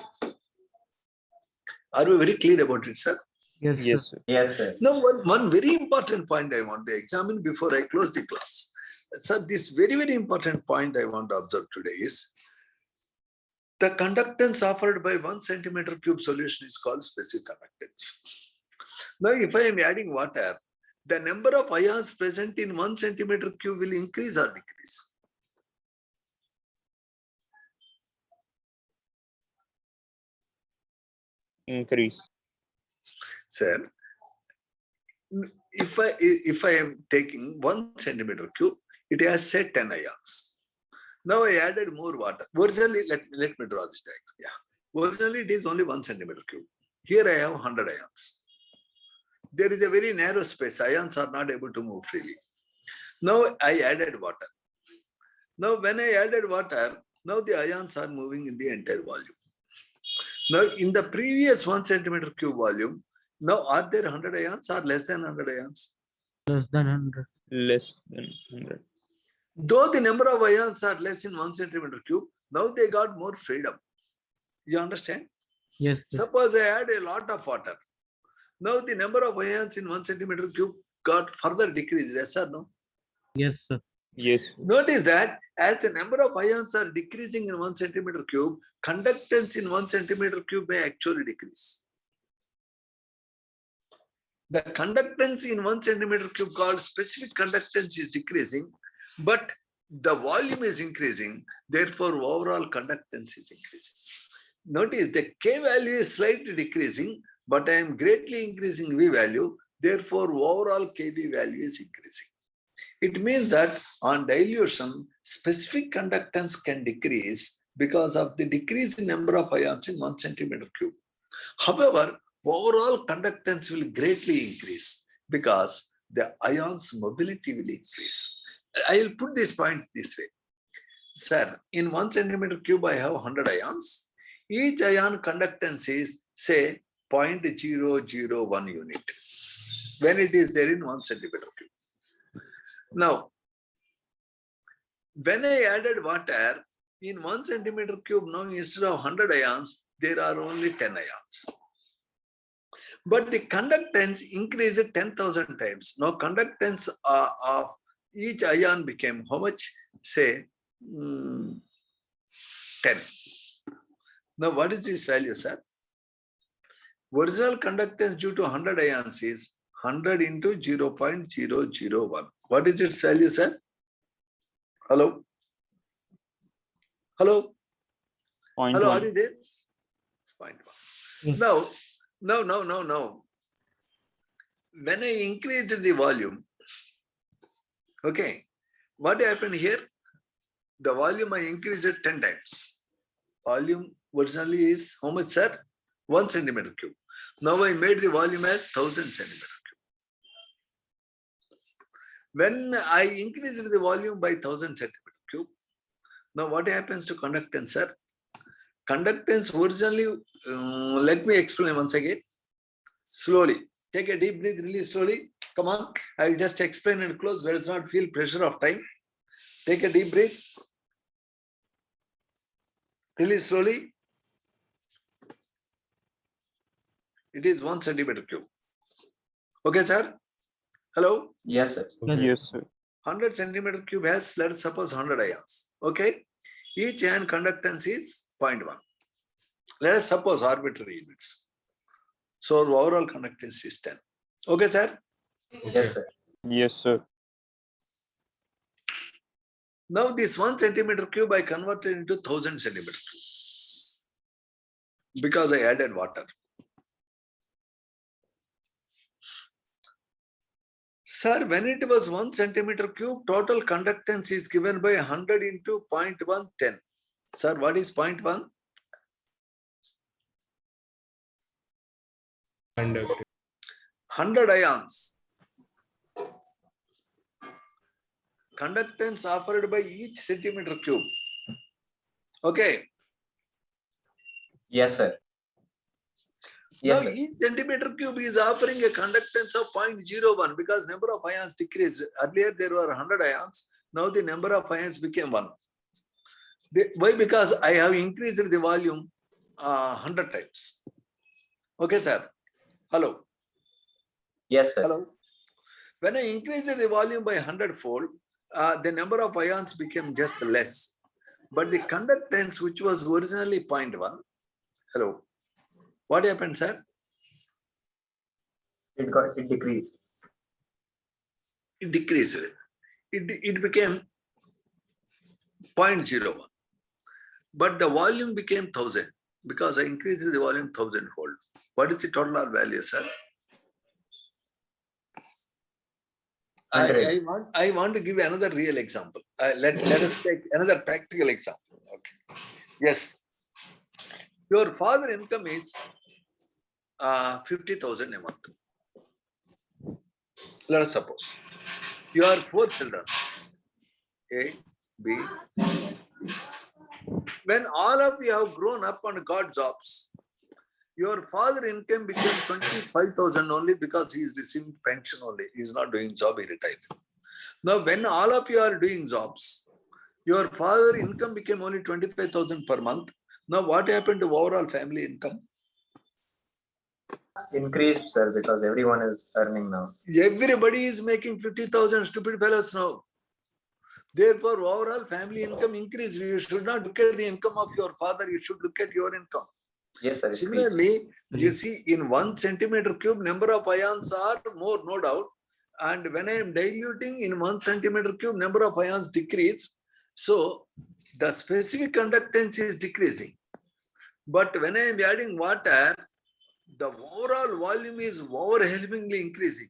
Are we very clear about it, sir? Yes, Yes, sir. sir. Yes, sir. Now, one very important point I want to examine before I close the class. Sir, this very, very important point I want to observe today is the conductance offered by 1 centimeter cube solution is called specific conductance. Now, if I am adding water, the number of ions present in 1 centimeter cube will increase or decrease. Increase. Sir, if I am taking 1 centimeter cube, it has say 10 ions. Now I added more water. Originally, let me draw this diagram. Yeah. Originally, it is only 1 centimeter cube. Here I have 100 ions. There is a very narrow space. Ions are not able to move freely. Now I added water. Now when I added water, now the ions are moving in the entire volume. Now in the previous 1 centimeter cube volume, now are there 100 ions or less than 100 ions? Less than 100. Less than 100. Though the number of ions are less in 1 centimeter cube, now they got more freedom. You understand? Yes, sir. Suppose I add a lot of water. Now the number of ions in 1 centimeter cube got further decreased, yes or no? Yes, sir. Yes. Notice that as the number of ions are decreasing in 1 centimeter cube, conductance in 1 centimeter cube may actually decrease. The conductance in 1 centimeter cube called specific conductance is decreasing, but the volume is increasing, therefore overall conductance is increasing. Notice the K value is slightly decreasing, but I am greatly increasing V value, therefore overall KB value is increasing. It means that on dilution, specific conductance can decrease because of the decrease in number of ions in 1 centimeter cube. However, overall conductance will greatly increase because the ions mobility will increase. I will put this point this way. Sir, in 1 centimeter cube, I have 100 ions. Each ion conductance is, say, 0.001 unit when it is there in 1 centimeter cube. Now, when I added water, in 1 centimeter cube, now instead of 100 ions, there are only 10 ions. But the conductance increased 10,000 times. Now, conductance of each ion became how much? Say, 10. Now, what is this value, sir? Original conductance due to 100 ions is 100 into 0.001. What is its value, sir? Hello? Hello? Point Hello, one. are you there? It's 0.1. Yes. Now, when I increased the volume, okay, what happened here? The volume I increased it 10 times. Volume originally is how much, sir? 1 centimeter cube. Now I made the volume as 1000 centimeter cube. When I increased the volume by 1000 centimeter cube, now what happens to conductance, sir? Conductance originally, let me explain once again. Slowly. Take a deep breath, really slowly. Come on. I will just explain and close. Let us not feel pressure of time. Take a deep breath. Really slowly. It is 1 centimeter cube. Okay, sir? Hello? Yes, sir. Yes, sir. 100 centimeter cube has, let us suppose, 100 ions. Okay? Each ion conductance is 0.1. Let us suppose arbitrary units. So overall conductance is 10. Okay, sir? Yes, sir. Yes, sir. Now this 1 centimeter cube I converted into 1000 centimeter cube. because I added water. Sir, when it was 1 centimeter cube, total conductance is given by 100 into 0.110. Sir, what is 0.1? Conductor. 100 ions. Conductance offered by each centimeter cube. Okay. Yes, sir. Yes, Now, sir. each centimeter cube is offering a conductance of 0.01 because number of ions decreased. Earlier, there were 100 ions. Now, the number of ions became 1. Why? Because I have increased the volume 100 times. Okay, sir. Hello. Yes, sir. Hello. When I increased the volume by 100-fold, the number of ions became just less. But the conductance, which was originally 0.1, hello. What happened, sir? It decreased. It decreased. It became 0.01. But the volume became 1000 because I increased the volume 1000-fold. What is the total value, sir? I want to give another real example. Let us take another practical example. Okay. Yes. Your father income is 50,000 a month. Let us suppose you are 4 children, A, B, C, D. When all of you have grown up and got jobs, your father income became 25,000 only because he is receiving pension only. He is not doing job, he retired. Now, when all of you are doing jobs, your father income became only 25,000 per month. Now, what happened to overall family income? Increased, sir, because everyone is earning now. Everybody is making 50,000, stupid fellows now. Therefore, overall family income increased. You should not look at the income of your father, you should look at your income. Yes, sir. Similarly, you see in 1 centimeter cube, number of ions are more, no doubt. And when I am diluting in 1 centimeter cube, number of ions decrease. So the specific conductance is decreasing. But when I am adding water, the overall volume is overwhelmingly increasing.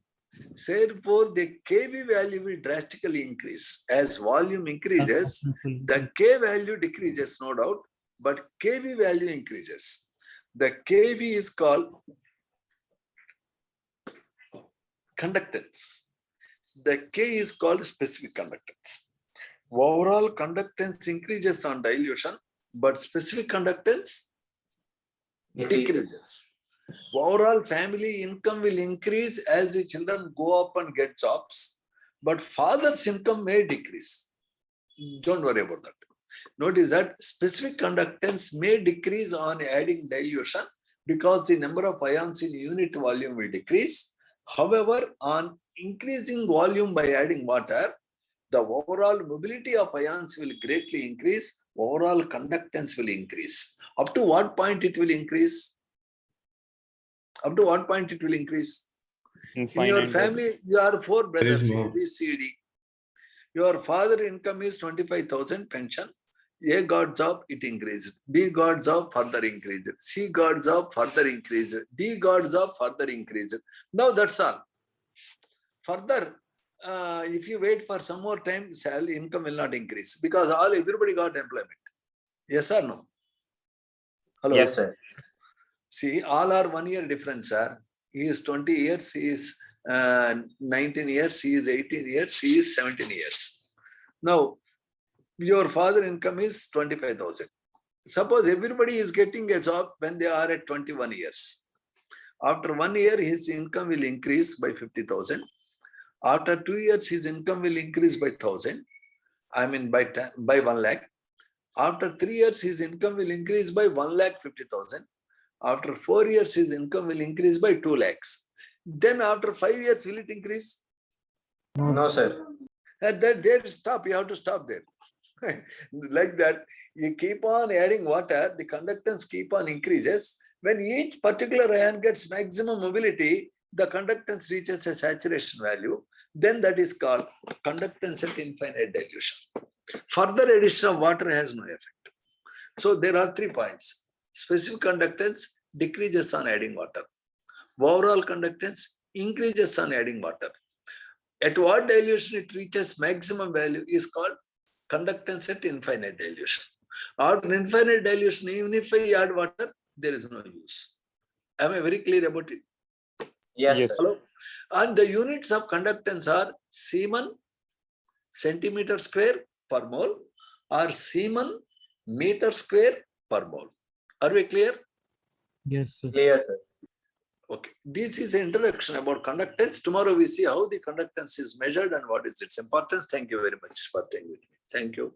Therefore, the kV value will drastically increase. As volume increases, the K value decreases, no doubt, but kV value increases. The kV is called conductance. The K is called specific conductance. Overall conductance increases on dilution, but specific conductance decreases. Overall family income will increase as the children go up and get jobs, but father's income may decrease. Don't worry about that. Notice that specific conductance may decrease on adding dilution because the number of ions in unit volume will decrease. However, on increasing volume by adding water, the overall mobility of ions will greatly increase. Overall conductance will increase. Up to what point it will increase? Up to what point it will increase? In your family, you are 4 brothers, A, B, C, D. Your father income is 25,000 pension. A got job, it increased. B got job, further increased. C got job, further increased. D got job, further increased. Now that's all. Further, if you wait for some more time, salary income will not increase because everybody got employment. Yes or no? Hello. Yes, sir. See, all are 1 year difference, sir. He is 20 years, he is 19 years, he is 18 years, he is 17 years. Now, your father income is 25,000. Suppose everybody is getting a job when they are at 21 years. After 1 year, his income will increase by 50,000. After 2 years, his income will increase by 1,000. I mean by 1 lakh. After 3 years, his income will increase by 1,50,000. After 4 years, his income will increase by 2 lakhs. Then after 5 years, will it increase? No, sir. There stop. You have to stop there. Like that, you keep on adding water, the conductance keep on increases. When each particular ion gets maximum mobility, the conductance reaches a saturation value. Then that is called conductance at infinite dilution. Further addition of water has no effect. So there are 3 points. specific conductance decreases on adding water. Overall conductance increases on adding water. At what dilution it reaches maximum value is called conductance at infinite dilution. Or infinite dilution, even if I add water, there is no use. Am I very clear about it? Yes, Yes. sir. Hello? And the units of conductance are Siemens centimeter square per mole or Siemens meter square per mole. Are we clear? Yes, sir. Clear, sir. Okay. This is the introduction about conductance. Tomorrow we see how the conductance is measured and what is its importance. Thank you very much for staying with me. Thank you.